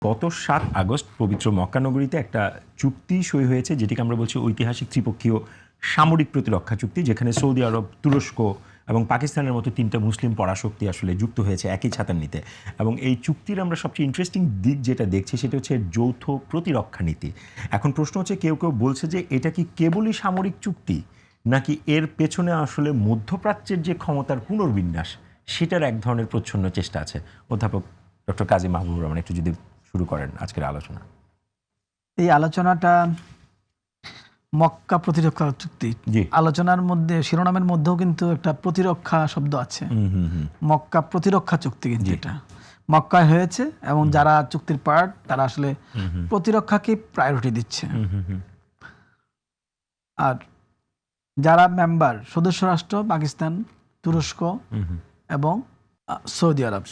গত ৭ আগস্ট পবিত্র মক্কা নগরীতে একটা চুক্তি সই হয়েছে, যেটিকে আমরা বলছি ঐতিহাসিক ত্রিপক্ষীয় সামরিক প্রতিরক্ষা চুক্তি, যেখানে সৌদি আরব, তুরস্ক এবং পাকিস্তানের মতো 3টা মুসলিম পরাশক্তি আসলে যুক্ত হয়েছে একই ছাতার নিতে। এবং এই চুক্তির আমরা সবচেয়ে ইন্টারেস্টিং দিক যেটা দেখছি সেটা হচ্ছে যৌথ প্রতিরক্ষা নীতি। এখন প্রশ্ন হচ্ছে, কেউ কেউ বলছে যে এটা কি কেবলই সামরিক চুক্তি, নাকি এর পেছনে আসলে মধ্যপ্রাচ্যের যে ক্ষমতার পুনর্বিন্যাস সেটার এক ধরনের প্রচ্ছন্ন চেষ্টা আছে। অধ্যাপক ডক্টর কাজী মাহবুবুর রহমান, একটু যদি শুরু করেন আজকের আলোচনা। এই আলোচনাটা মক্কা প্রতিরক্ষা চুক্তি আলোচনার মধ্যে শিরোনামের মধ্যেও কিন্তু একটা প্রতিরক্ষা শব্দ আছে। মক্কা প্রতিরক্ষা চুক্তি, কিন্তু এটা মক্কায় হয়েছে এবং যারা চুক্তির পার্ট তারা আসলে প্রতিরক্ষাকে প্রায়োরিটি দিচ্ছে। আর যারা মেম্বার সদস্য রাষ্ট্র পাকিস্তান, তুরস্ক এবং সৌদি আরব।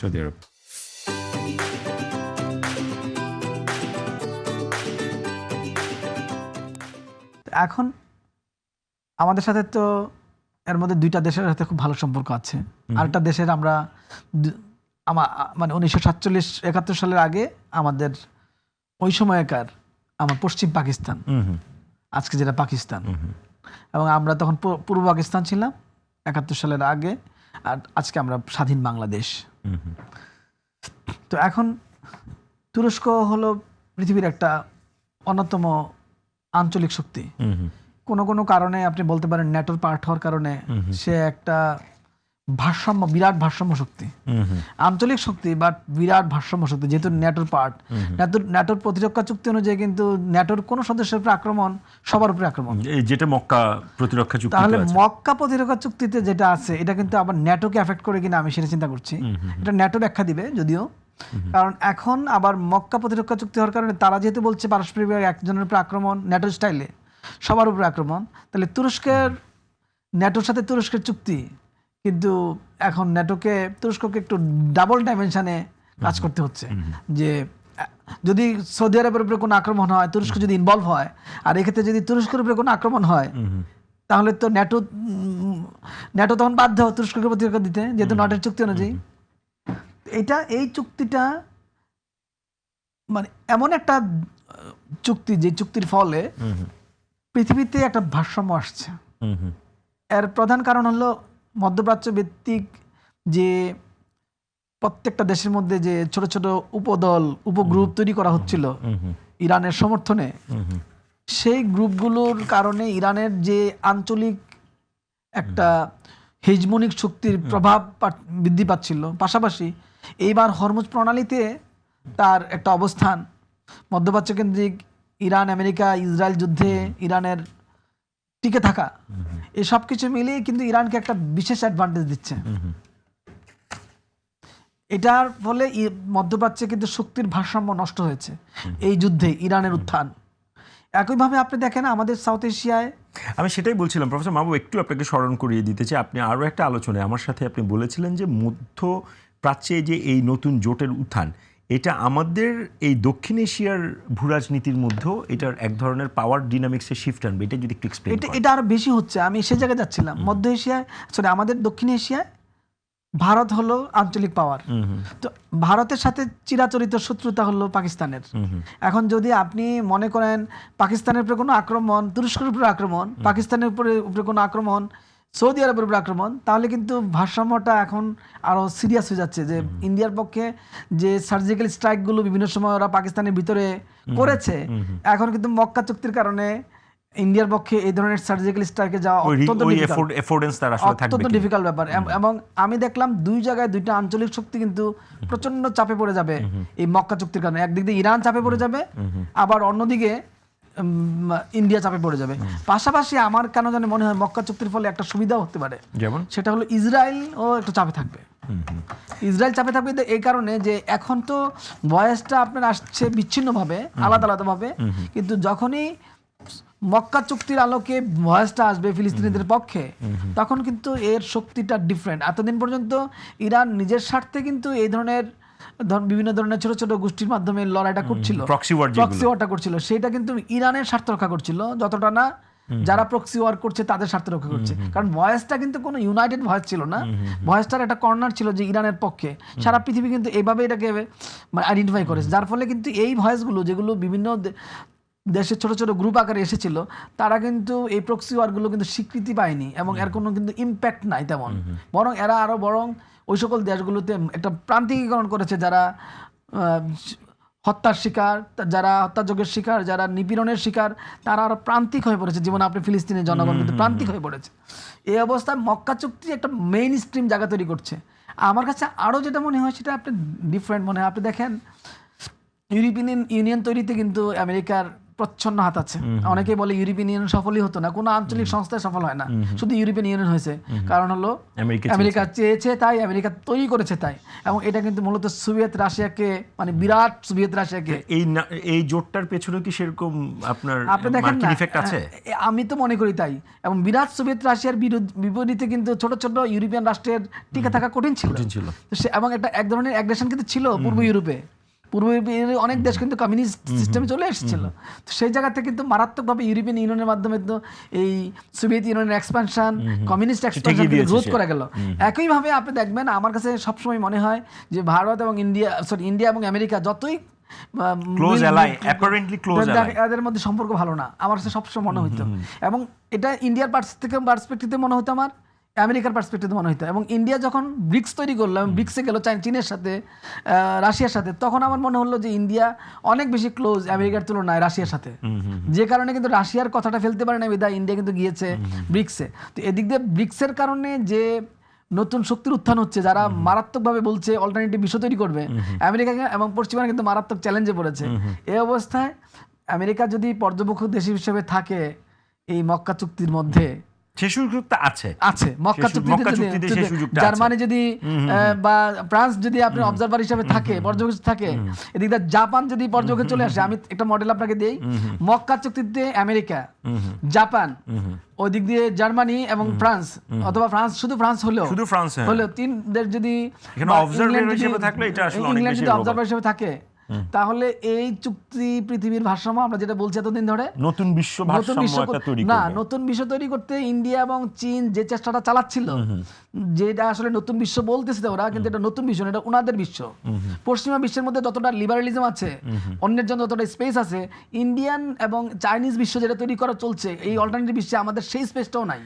এখন আমাদের সাথে তো এর মধ্যে 2টা দেশের সাথে খুব ভালো সম্পর্ক আছে। আরেকটা দেশের আমরা মানে 1947-71 সালের আগে আমাদের ওই সময়কার আমার পশ্চিম পাকিস্তান, আজকে যেটা পাকিস্তান, এবং আমরা তখন পূর্ব পাকিস্তান ছিলাম 71 সালের আগে, আর আজকে আমরা স্বাধীন বাংলাদেশ। তো এখন তুরস্ক হলো পৃথিবীর একটা অন্যতম আঞ্চলিক শক্তি। কোনো কোনো কারণে আপনি বলতে পারেন ন্যাটোর পার্ট হওয়ার কারণে সে একটা ভারসাম্য, বিরাট ভারসাম্য শক্তি, আঞ্চলিক শক্তি বাট বিরাট ভারসাম্য শক্তি, যেহেতু ন্যাটোর পার্ট। ন্যাটোর প্রতিরক্ষা চুক্তি অনুযায়ী কিন্তু ন্যাটোর কোনো সদস্যের উপরে আক্রমণ সবার উপরে আক্রমণ, যেটা মক্কা প্রতিরক্ষা চুক্তি। তাহলে মক্কা প্রতিরক্ষা চুক্তিতে যেটা আছে এটা কিন্তু আবার ন্যাটোকে এফেক্ট করে কিনা আমি সেটা চিন্তা করছি। এটা ন্যাটো ব্যাখ্যা দিবে যদিও, কারণ এখন আবার মক্কা প্রতিরক্ষা চুক্তি হওয়ার কারণে তারা যেহেতু বলছে পারস্পরিক একজনের উপরে আক্রমণ, ন্যাটো স্টাইলে সবার উপরে আক্রমণ, তাহলে তুরস্কের ন্যাটোর সাথে তুরস্কের চুক্তি, কিন্তু এখন তুরস্ককে একটু ডাবল ডাইমেনশনে কাজ করতে হচ্ছে। যে যদি সৌদি আরবের উপরে কোনো আক্রমণ হয়, তুরস্ক যদি ইনভলভ হয়, আর এক্ষেত্রে যদি তুরস্কের উপরে কোনো আক্রমণ হয়, তাহলে তো ন্যাটো তখন বাধ্য তুরস্ককে প্রতিরক্ষা দিতে, যেহেতু ন্যাটোর চুক্তি অনুযায়ী। এই চুক্তিটা মানে এমন একটা চুক্তি যে চুক্তির ফলে পৃথিবীতে একটা ভারসাম্য আসছে। এর প্রধান কারণ হলো মধ্যপ্রাচ্য ভিত্তিক যে প্রত্যেকটা দেশের মধ্যে যে ছোট ছোট উপদল, উপগ্রুপ তৈরি করা হচ্ছিল ইরানের সমর্থনে, সেই গ্রুপগুলোর কারণে ইরানের যে আঞ্চলিক একটা হেজমনিক শক্তির প্রভাব বৃদ্ধি পাচ্ছিল। পাশাপাশি এইবার হরমুজ প্রণালীতে তার একটা অবস্থান, মধ্যপ্রাচ্য কেন্দ্রিক ইরান, আমেরিকা, ইসরায়েল যুদ্ধে ইরানের টিকে থাকা, এই সব কিছু মিলিয়ে কিন্তু ইরানকে একটা বিশেষ অ্যাডভান্টেজ দিচ্ছে। এটার ফলে মধ্যপ্রাচ্যে কিন্তু শক্তির ভারসাম্য নষ্ট হয়েছে এই যুদ্ধে, ইরানের উত্থান। একইভাবে আপনি দেখেন আমাদের সাউথ এশিয়ায়, আমি সেটাই বলছিলাম প্রফেসর মাহবুব, একটু আপনাকে স্মরণ করিয়ে দিতে চাই, আপনি আরও একটা আলোচনায় আমার সাথে আপনি বলেছিলেন যে মধ্যপ্রাচ্যে যে এই নতুন জোটের উত্থান, এটা আমাদের এই দক্ষিণ এশিয়ার ভূরাজনীতির মধ্যেও এটার এক ধরনের পাওয়ার ডিনামিক্সের শিফট আনবে। এটা যদি একটু এক্সপ্লেইন করেন। এটা আরো বেশি হচ্ছে, আমি সে জায়গায় যাচ্ছিলাম। মধ্য এশিয়ায়, আমাদের দক্ষিণ এশিয়ায় ভারত হলো আঞ্চলিক পাওয়ার। তো ভারতের সাথে চিরাচরিত শত্রুতা হলো পাকিস্তানের। এখন যদি আপনি মনে করেন পাকিস্তানের উপরে কোনো আক্রমণ, তুরস্কের উপরে আক্রমণ, পাকিস্তানের উপরে কোনো আক্রমণ, সৌদি আরবের উপরে আক্রমণ, তাহলে কিন্তু ভারসাম্যটা এখন আরো সিরিয়াস হয়ে যাচ্ছে। যে ইন্ডিয়ার পক্ষে যে সার্জিক্যাল স্ট্রাইকগুলো বিভিন্ন সময় ওরা পাকিস্তানের ভিতরে করেছে, এখন কিন্তু মক্কা চুক্তির কারণে ইন্ডিয়ার পক্ষে এই ধরনের সার্জিক্যাল স্ট্রাইকে যাওয়া অত্যন্ত ডিফিকাল্ট ব্যাপার। এবং আমি দেখলাম 2 জায়গায় 2টা আঞ্চলিক শক্তি কিন্তু প্রচন্ড চাপে পড়ে যাবে এই মক্কা চুক্তির কারণে। একদিক দিয়ে ইরান চাপে পড়ে যাবে, আবার অন্যদিকে ইন্ডিয়া চাপে পড়ে যাবে। পাশাপাশি আমার কেন জানি মনে হয় মক্কা চুক্তির ফলে একটা সুবিধাও হতে পারে, যেমন সেটা হলো ইসরায়েল ও একটু চাপে থাকবে। ইসরায়েল চাপে থাকবে এই কারণে যে এখন তো ভয়েসটা আপনার আসছে বিচ্ছিন্নভাবে, আলাদা আলাদাভাবে, কিন্তু যখনই মক্কা চুক্তির আলোকে ভয়েসটা আসবে ফিলিস্তিনিদের পক্ষে, তখন কিন্তু এর শক্তিটা ডিফারেন্ট। এতদিন পর্যন্ত ইরান নিজের স্বার্থে কিন্তু এই ধরনের বিভিন্ন ধরনের ছোট ছোট গোষ্ঠীর মাধ্যমে লড়াইটা করছিল, প্রক্সি ওয়ারটা করছিল, সেটা কিন্তু ইরানের স্বার্থ রক্ষা করছিল, যতটা না যারা প্রক্সি ওয়ার করছে তাদের স্বার্থ রক্ষা করছে। কারণ ভয়েসটা কিন্তু কোনো ইউনাইটেড ভয়েস ছিল না, ভয়েসটার একটা কর্নার ছিল যে ইরানের পক্ষে। সারা পৃথিবী কিন্তু এভাবে এটাকে আইডেন্টিফাই করেছে, যার ফলে কিন্তু এই ভয়েসগুলো যেগুলো বিভিন্ন দেশের ছোট ছোট গ্রুপ আকারে এসেছিল, তারা কিন্তু এই প্রক্সি ওয়ারগুলো কিন্তু স্বীকৃতি পায়নি এবং এর কোনো কিন্তু ইম্প্যাক্ট নাই তেমন। বরং এরা আরও বরং ওই সকল দেশগুলোতে একটা প্রান্তিকীকরণ করেছে, যারা হত্যার শিকার, যারা হত্যাযজ্ঞের শিকার, যারা নিপীড়নের শিকার, তারা আরো প্রান্তিক হয়ে পড়েছে। যেমন আপনি ফিলিস্তিনের জনগণ কিন্তু প্রান্তিক হয়ে পড়েছে। এই অবস্থায় মক্কা চুক্তি একটা মেইন স্ট্রিম জায়গা তৈরি করছে। আমার কাছে আরও যেটা মনে হয় সেটা আপনি ডিফারেন্ট মনে হয়। আপনি দেখেন ইউরোপিয়ান ইউনিয়ন তৈরিতে কিন্তু আমেরিকার প্রচ্ছন্ন হাত আছে। অনেকেই বলে ইউরোপিয়ান ইউনিয়ন সফলই হতো না, কোনো আঞ্চলিক সংস্থায় সফল হয় না, শুধু ইউরোপিয়ান ইউনিয়ন হয়েছে। কারণ হলো আমেরিকা চেয়েছে তাই, আমেরিকা তৈরি করেছে তাই। এবং এটা কিন্তু মূলত সোভিয়েত রাশিয়াকে, মানে বিরাট সোভিয়েত রাশিয়াকে, এই জোটটার পেছনে কি সেরকম আপনার আপনি দেখেন মার্কিন ইফেক্ট আছে? আমি তো মনে করি তাই। এবং বিরাট সোভিয়েত রাশিয়ার বিপরীতে কিন্তু ছোট ছোট ইউরোপিয়ান রাষ্ট্রের টিকে থাকা কঠিন ছিল। এবং এক ধরনের অ্যাগ্রেশন কিন্তু ছিল পূর্ব ইউরোপে। পূর্ব ইউরোপের অনেক দেশ কিন্তু কমিউনিস্ট সিস্টেমে চলে এসেছিল। তো সেই জায়গা থেকে কিন্তু মারাত্মকভাবে ইউরোপিয়ান ইউনিয়নের মাধ্যমে তো এই সোভিয়েত ইউনিয়নের এক্সপানশন, কমিউনিস্ট এক্সপানশন রোধ করা গেল। একইভাবে আপনি দেখবেন, আমার কাছে সবসময় মনে হয় যে ভারত এবং ইন্ডিয়া এবং আমেরিকা যতই এদের মধ্যে সম্পর্ক ভালো না, আমার কাছে সবসময় মনে হইতো। এবং এটা ইন্ডিয়ার পার্সপেক্টিভে মনে হতো, আমার আমেরিকার পার্সপেক্টিভে মনে হতো। এবং ইন্ডিয়া যখন ব্রিক্স তৈরি করলো এবং ব্রিক্সে গেল চীনের সাথে, রাশিয়ার সাথে, তখন আমার মনে হলো যে ইন্ডিয়া অনেক বেশি ক্লোজ আমেরিকার তুলনায় রাশিয়ার সাথে। যে কারণে কিন্তু রাশিয়ার কথাটা ফেলতে পারে না বিধায় ইন্ডিয়া কিন্তু গিয়েছে ব্রিক্সে। তো এদিক দিয়ে ব্রিক্সের কারণে যে নতুন শক্তির উত্থান হচ্ছে, যারা মারাত্মকভাবে বলছে অল্টারনেটিভ বিশ্ব তৈরি করবে, আমেরিকা এবং পশ্চিমা কিন্তু মারাত্মক চ্যালেঞ্জে পড়েছে। এই অবস্থায় আমেরিকা যদি পর্যবেক্ষক দেশ হিসেবে থাকে এই মক্কা চুক্তির মধ্যে, জার্মানি যদি বা ফ্রান্স যদি আপনি অবজারভার হিসেবে থাকে, পর্যবেক্ষক থাকে, এদিকে জাপান যদি পর্যবেক্ষক চলে আসে। আমি একটা মডেল আপনাকে দেই, মক্কা চুক্তিতে আমেরিকা, জাপান, ওই দিক দিয়ে জার্মানি এবং ফ্রান্স, অথবা শুধু ফ্রান্স হলেও তিন দেশ যদি ইংল্যান্ড যদি অবজারভার হিসেবে থাকে, তাহলে এই চুক্তি পৃথিবীর ভারসাম্য, আমরা যেটা বলছি এতদিন ধরে, নতুন বিশ্ব তৈরি করতে ইন্ডিয়া এবং চীন যে চেষ্টাটা চালাচ্ছিল, যেটা আসলে নতুন বিশ্ব বলতেছে ওরা, কিন্তু এটা নতুন বিশ্ব না, এটা ওনাদের বিশ্ব। পশ্চিমা বিশ্বের মধ্যে যতটা লিবারালিজম আছে, অন্যের জন্য যতটা স্পেস আছে, ইন্ডিয়ান এবং চাইনিজ বিশ্ব যেটা তৈরি করা চলছে, এই অল্টারনেটিভ বিশ্বে আমাদের সেই স্পেসটাও নাই।